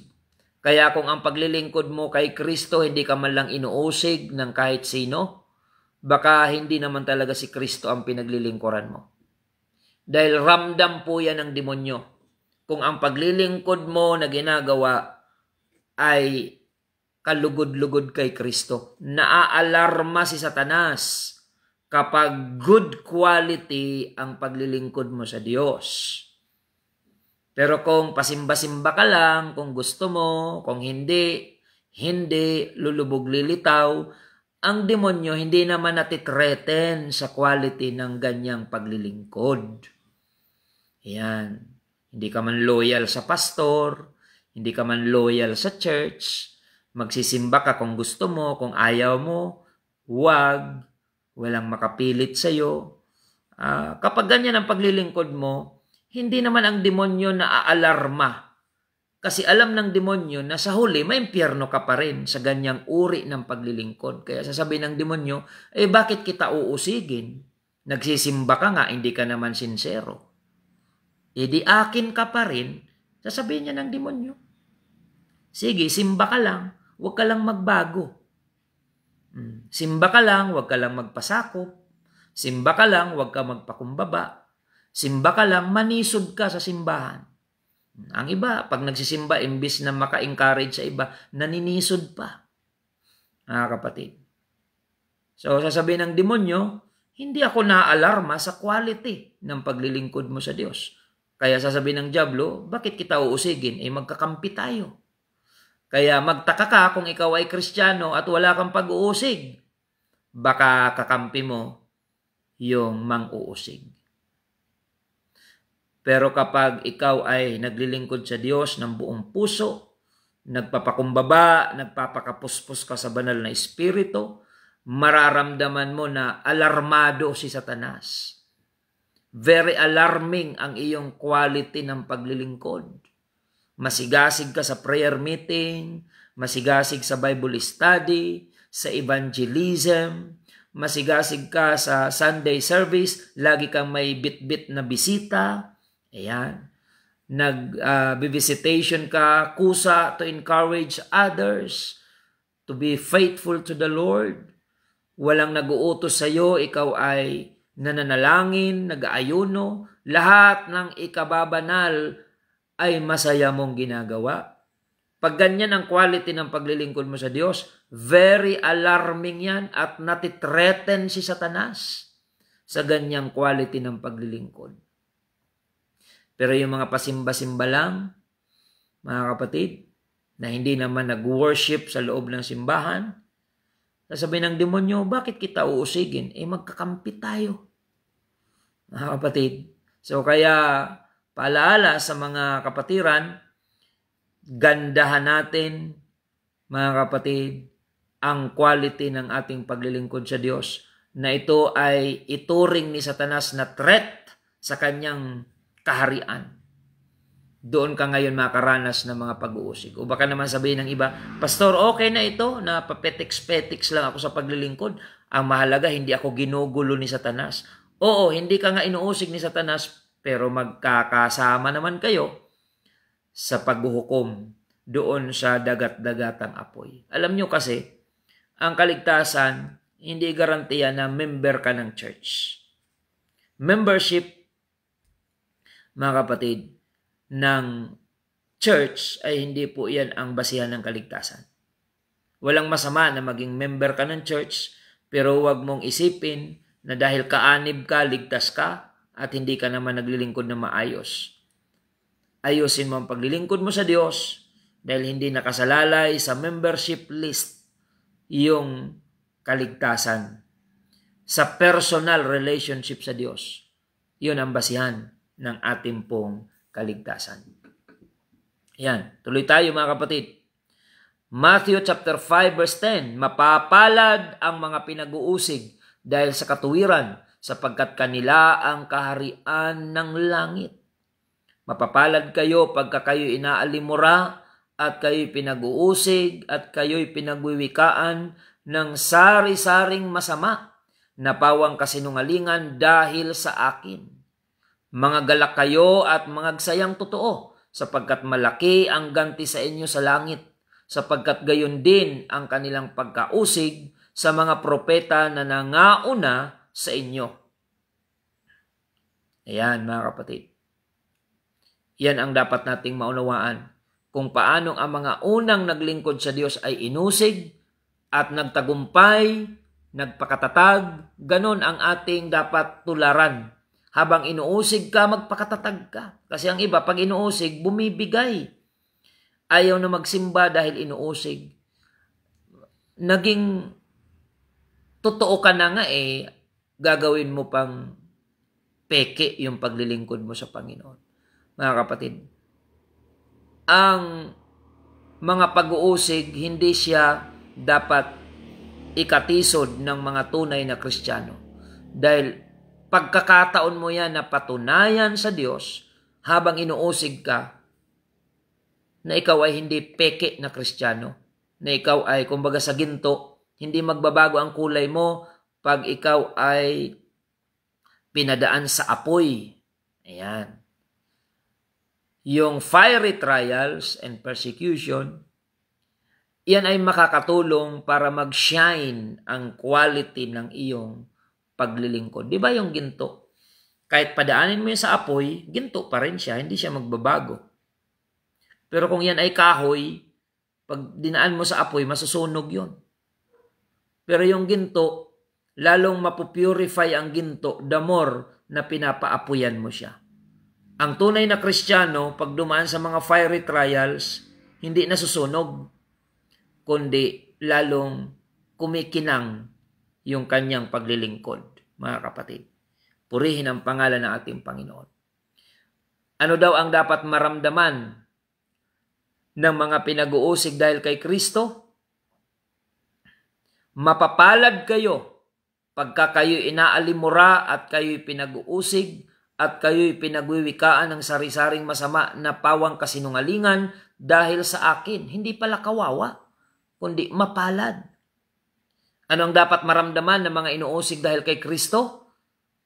Kaya kung ang paglilingkod mo kay Kristo, hindi ka man lang inuusig ng kahit sino, baka hindi naman talaga si Kristo ang pinaglilingkuran mo. Dahil ramdam po yan ng demonyo. Kung ang paglilingkod mo na ginagawa ay kalugod-lugod kay Kristo. Naaalarma si Satanas kapag good quality ang paglilingkod mo sa Diyos. Pero kung pasimba-simba ka lang, kung gusto mo, kung hindi, lulubog lilitaw, ang demonyo hindi naman natitreten sa quality ng ganyang paglilingkod. Ayan. Hindi ka man loyal sa pastor, hindi ka man loyal sa church, magsisimba ka kung gusto mo, kung ayaw mo, huwag, walang makapilit sa'yo. Kapag ganyan ang paglilingkod mo, hindi naman ang demonyo na aalarma. Kasi alam ng demonyo na sa huli, may impyerno ka pa rin sa ganyang uri ng paglilingkod. Kaya sasabihin ng demonyo, bakit kita uusigin? Nagsisimba ka nga, hindi ka naman sincero. Di akin ka pa rin, sasabihin niya ng demonyo. Sige, simba ka lang, huwag ka lang magbago. Simba ka lang, huwag ka lang magpasakop. Simba ka lang, huwag ka magpakumbaba. Simba ka lang, manisod ka sa simbahan. Ang iba, pag nagsisimba, imbis na maka-encourage sa iba, naninisod pa. Mga kapatid. So, sasabihin ng demonyo, hindi ako naaalarma sa quality ng paglilingkod mo sa Diyos. Kaya sasabihin ng dyablo, bakit kita uusigin? Magkakampi tayo. Kaya magtaka ka kung ikaw ay Kristiyano at wala kang pag-uusig. Baka kakampi mo yung mang-uusig. Pero kapag ikaw ay naglilingkod sa Diyos ng buong puso, nagpapakumbaba, nagpapakapuspos ka sa banal na Espiritu, mararamdaman mo na alarmado si Satanas. Very alarming ang iyong quality ng paglilingkod. Masigasig ka sa prayer meeting, masigasig sa Bible study, sa evangelism, masigasig ka sa Sunday service, lagi kang may bit-bit na bisita. Ayan. Nag-visitation ka, kusa to encourage others to be faithful to the Lord. Walang nag-uutos sa iyo, ikaw ay nananalangin, nag-aayuno. Lahat ng ikababanal ay masaya mong ginagawa. Pag ganyan ang quality ng paglilingkod mo sa Diyos, very alarming yan at natitreten si Satanas sa ganyang quality ng paglilingkod. Pero yung mga pasimba-simba lang, mga kapatid, na hindi naman nag-worship sa loob ng simbahan, sasabihin ng demonyo, bakit kita uusigin? Magkakampi tayo. Mga kapatid. So kaya, paalaala sa mga kapatiran, gandahan natin, mga kapatid, ang quality ng ating paglilingkod sa Diyos, na ito ay ituring ni Satanas na threat sa kanyang kaharian. Doon ka ngayon makaranas ng mga pag-uusig. O baka naman sabihin ng iba, Pastor, okay na ito, na papetiks-petiks lang ako sa paglilingkod. Ang mahalaga, hindi ako ginugulo ni Satanas. Oo, hindi ka nga inuusig ni Satanas, pero magkakasama naman kayo sa paghuhukom doon sa dagat-dagatang apoy. Alam nyo kasi, ang kaligtasan, hindi garantiya na member ka ng church. Membership, mga kapatid, ng church ay hindi po yan ang basihan ng kaligtasan. Walang masama na maging member ka ng church, pero huwag mong isipin na dahil kaanib ka, ligtas ka, at hindi ka naman naglilingkod na maayos. Ayusin mo ang paglilingkod mo sa Diyos dahil hindi nakasalalay sa membership list yung kaligtasan. Sa personal relationship sa Diyos, yun ang basihan ng ating pong kaligtasan. Yan, tuloy tayo mga kapatid. Matthew chapter 5 verse 10, mapapalad ang mga pinag-uusig dahil sa katuwiran, sapagkat kanila ang kaharian ng langit. Mapapalad kayo pagka kayo'y inaalimura at kayo'y pinag-uusig at kayo'y pinagwiwikaan ng sari-saring masama na pawang kasinungalingan dahil sa akin. Mga galak kayo at mangagsayang totoo, sapagkat malaki ang ganti sa inyo sa langit, sapagkat gayon din ang kanilang pagkausig sa mga propeta na nangauna sa inyo. Ayan mga kapatid. Yan ang dapat nating maunawaan, kung paano ang mga unang naglingkod sa Diyos ay inusig at nagtagumpay nagpakatatag, ganon ang ating dapat tularan. Habang inuusig ka, magpakatatag ka. Kasi ang iba, pag inuusig, bumibigay. Ayaw na magsimba dahil inuusig. Naging totoo ka na nga gagawin mo pang peke yung paglilingkod mo sa Panginoon. Mga kapatid, ang mga pag-uusig, hindi siya dapat ikatisod ng mga tunay na Kristiyano. Dahil pagkakataon mo yan na patunayan sa Diyos habang inuusig ka na ikaw ay hindi peke na Kristiyano, na ikaw ay kumbaga sa ginto, hindi magbabago ang kulay mo pag ikaw ay pinadaan sa apoy. Ayan. Yung fiery trials and persecution, yan ay makakatulong para mag-shine ang quality ng iyong paglilingkod. Di ba yung ginto? Kahit padaanin mo yun sa apoy, ginto pa rin siya, hindi siya magbabago. Pero kung yan ay kahoy, pag dinaan mo sa apoy, masusunog yun. Pero yung ginto, lalong mapupurify ang ginto the more na pinapaapuyan mo siya. Ang tunay na Kristiyano, pag dumaan sa mga fiery trials, hindi nasusunog, kundi lalong kumikinang yung kanyang paglilingkod, mga kapatid. Purihin ang pangalan ng ating Panginoon. Ano daw ang dapat maramdaman ng mga pinag-uusig dahil kay Kristo? Mapapalad kayo pagka kayo'y inaalimura at kayo'y pinag-uusig at kayo'y pinagwiwikaan ng sari-saring masama na pawang kasinungalingan dahil sa akin. Hindi pala kawawa, kundi mapalad. Ano ang dapat maramdaman ng mga inuusig dahil kay Kristo?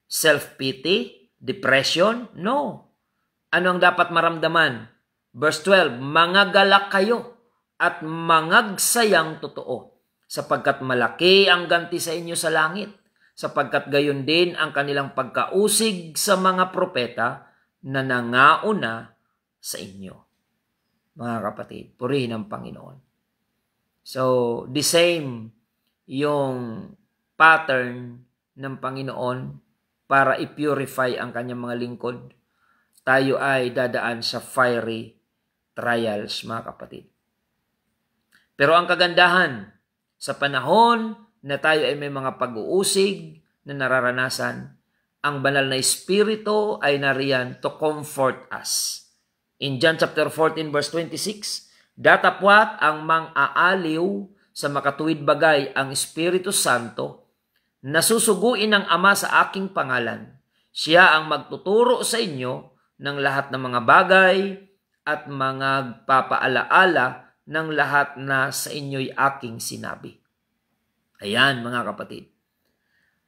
Self-pity? Depression? No. Ano ang dapat maramdaman? Verse 12, mangagalak kayo at mangagsayang totoo, sapagkat malaki ang ganti sa inyo sa langit, sapagkat gayon din ang kanilang pagkausig sa mga propeta na nangauna sa inyo. Mga kapatid, purihin ang Panginoon. So, the same yung pattern ng Panginoon para i-purify ang kanyang mga lingkod. Tayo ay dadaan sa fiery trials, mga kapatid. Pero ang kagandahan, sa panahon na tayo ay may mga pag-uusig na nararanasan, ang banal na Espiritu ay nariyan to comfort us. In John chapter 14 verse 26, datapwat ang mang-aaliw sa makatuwid bagay ang Espiritu Santo, nasusuguin ng Ama sa aking pangalan. Siya ang magtuturo sa inyo ng lahat ng mga bagay at mga papaalaala ng lahat na sa inyo'y aking sinabi. Ayan, mga kapatid.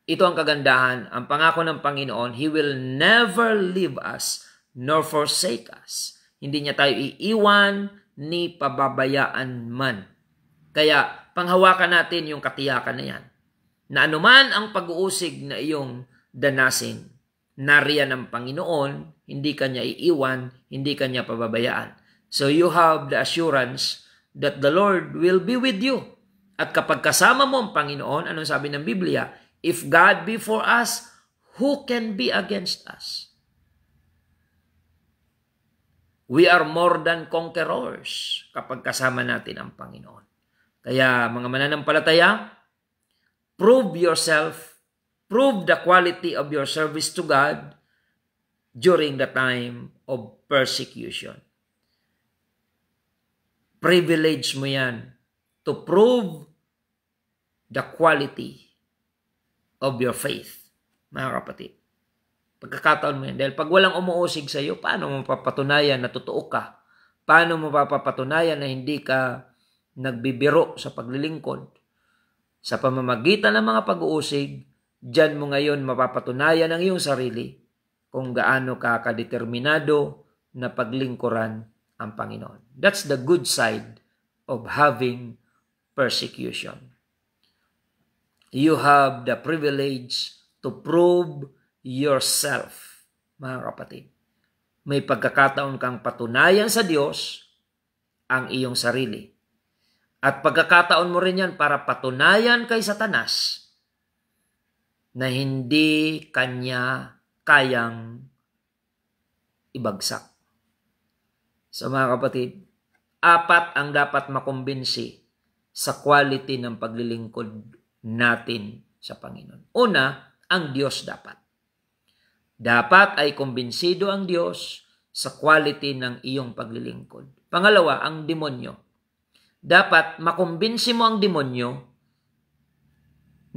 Ito ang kagandahan, ang pangako ng Panginoon, He will never leave us nor forsake us. Hindi niya tayo iiwan ni pababayaan man. Kaya panghawakan natin yung katiyakan na yan. Na anuman ang pag-uusig na iyong danasin, nariyan ang Panginoon, hindi kanya iiwan, hindi kanya pababayaan. So you have the assurance that the Lord will be with you. At kapag kasama mo ang Panginoon, anong sabi ng Biblia? If God be for us, who can be against us? We are more than conquerors kapag kasama natin ang Panginoon. Kaya mga mananampalataya, prove yourself, prove the quality of your service to God during the time of persecution. Privilege mo yan to prove the quality of your faith, mga kapatid. Pagkakataon mo yan. Dahil pag walang umuusig sa iyo, paano mo papatunayan na totoo ka? Paano mo papatunayan na hindi ka nagbibiro sa paglilingkod? Sa pamamagitan ng mga pag-uusig, diyan mo ngayon mapapatunayan ang iyong sarili kung gaano ka kadeterminado na paglingkuran ang Panginoon. That's the good side of having persecution. You have the privilege to prove yourself, mga kapatid. May pagkakataon kang patunayan sa Diyos ang iyong sarili. At pagkakataon mo rin yan para patunayan kay Satanas na hindi kanya kayang ibagsak. So mga kapatid, 4 ang dapat makumbinsi sa quality ng paglilingkod natin sa Panginoon. Una, ang Diyos dapat. Dapat ay kumbinsido ang Diyos sa quality ng iyong paglilingkod. Pangalawa, ang demonyo. Dapat makumbinsi mo ang demonyo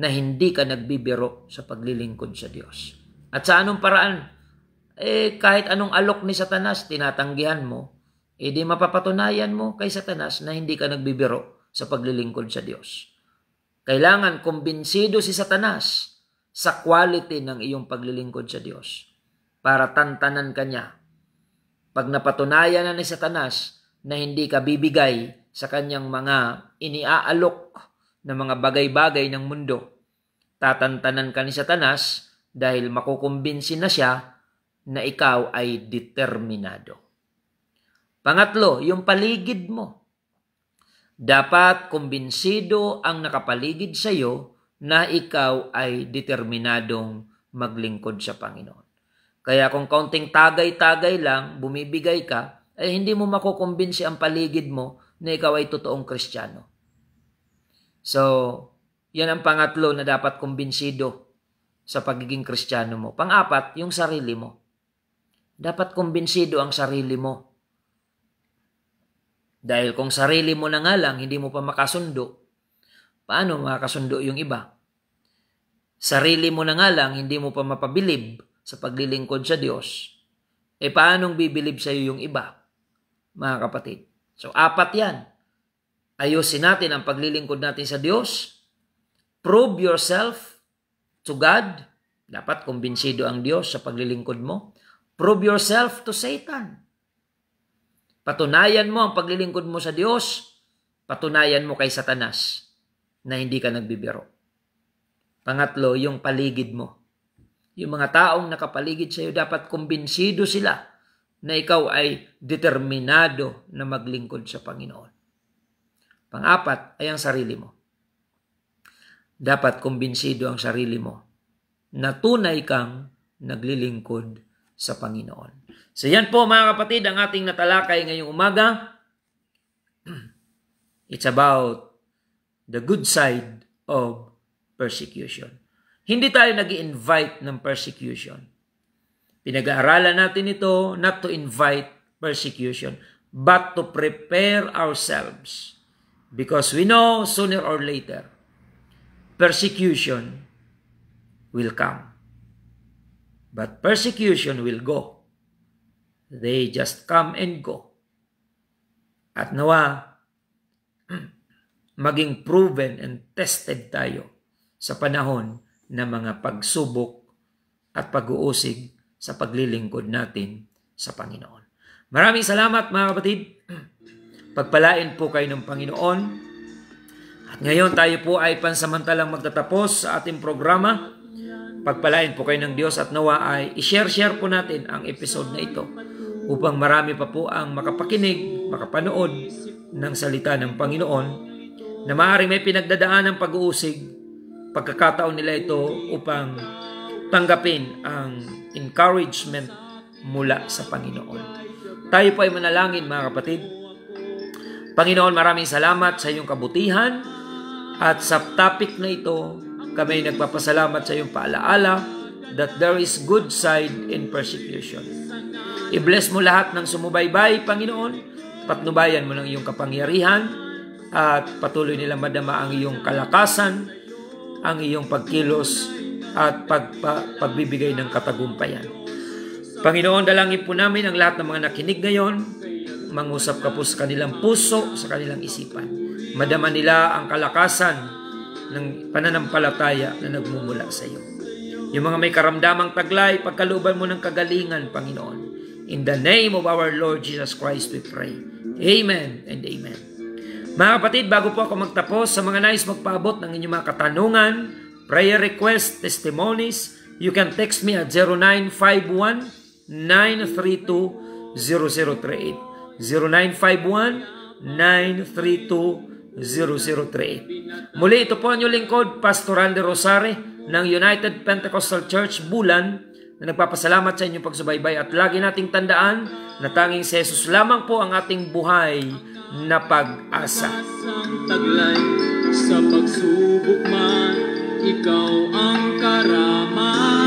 na hindi ka nagbibiro sa paglilingkod sa Diyos. At sa anong paraan? Kahit anong alok ni Satanas, tinatanggihan mo, di mapapatunayan mo kay Satanas na hindi ka nagbibiro sa paglilingkod sa Diyos. Kailangan kumbinsido si Satanas sa quality ng iyong paglilingkod sa Diyos para tantanan ka niya. Pag napatunayan na ni Satanas na hindi ka bibigay sa kanyang mga iniaalok na mga bagay-bagay ng mundo, tatantanan ka ni Satanas dahil makukumbinsi na siya na ikaw ay determinado. Pangatlo, yung paligid mo. Dapat kumbinsido ang nakapaligid sa iyo na ikaw ay determinadong maglingkod sa Panginoon. Kaya kung kaunting tagay-tagay lang, bumibigay ka, hindi mo makukumbinsi ang paligid mo na ikaw ay totoong Kristiyano. So, yan ang pangatlo na dapat kumbinsido sa pagiging Kristiyano mo. Pang-apat, yung sarili mo. Dapat kumbinsido ang sarili mo. Dahil kung sarili mo na nga lang, hindi mo pa makasundo, paano makasundo yung iba? Sarili mo na nga lang, hindi mo pa mapabilib sa paglilingkod sa Diyos, paanong bibilib sa iyo yung iba, mga kapatid? So, 4 yan. Ayusin natin ang paglilingkod natin sa Diyos. Prove yourself to God. Dapat kumbinsido ang Diyos sa paglilingkod mo. Prove yourself to Satan. Patunayan mo ang paglilingkod mo sa Diyos, patunayan mo kay Satanas na hindi ka nagbibiro. Pangatlo, yung paligid mo. Yung mga taong nakapaligid sa iyo, dapat kumbinsido sila na ikaw ay determinado na maglingkod sa Panginoon. Pang-4 ay ang sarili mo. Dapat kumbinsido ang sarili mo na tunay kang naglilingkod sa Panginoon. So yan po mga kapatid ang ating natalakay ngayong umaga. It's about the good side of persecution. Hindi tayo nag-i-invite ng persecution. Pinag-aaralan natin ito not to invite persecution, but to prepare ourselves. Because we know sooner or later, persecution will come. But persecution will go. They just come and go. At nawa, maging proven and tested tayo sa panahon ng mga pagsubok at pag-uusig sa paglilingkod natin sa Panginoon. Maraming salamat mga kapatid. Pagpalain po kayo ng Panginoon. At ngayon tayo po ay pansamantalang magtatapos sa ating programa. Pagpalain po kayo ng Diyos at nawa ay i-share po natin ang episode na ito upang marami pa po ang makapakinig, makapanood ng salita ng Panginoon na maaaring may pinagdadaan ng pag-uusig, pagkakataon nila ito upang tanggapin ang encouragement mula sa Panginoon. Tayo po ay manalangin mga kapatid. Panginoon, maraming salamat sa iyong kabutihan at sa topic na ito, kami nagpapasalamat sa iyong paalaala that there is good side in persecution. I-bless mo lahat ng sumubaybay, Panginoon. Patnubayan mo ng iyong kapangyarihan at patuloy nilang madama ang iyong kalakasan, ang iyong pagkilos at pagbibigay ng katagumpayan. Panginoon, dalangin po namin ang lahat ng mga nakinig ngayon. Mangusap ka po sa kanilang puso, sa kanilang isipan. Madama nila ang kalakasan ng pananampalataya na nagmumula sa iyo. Yung mga may karamdamang taglay, pagkalooban mo ng kagalingan, Panginoon. In the name of our Lord Jesus Christ we pray. Amen and amen. Mga kapatid, bago po ako magtapos, sa mga nais magpaabot ng inyong mga katanungan, prayer request, testimonies, you can text me at 0951-932-0038. 0951-932-0038. Muli, ito po ang inyong lingkod, Pastor Randy Rosare, ng United Pentecostal Church Bulan na nagpapasalamat sa inyong pagsubaybay at lagi nating tandaan na tanging si Jesus lamang po ang ating buhay na pag-asa. Taglay sa pagsubok man, ikaw ang karaman.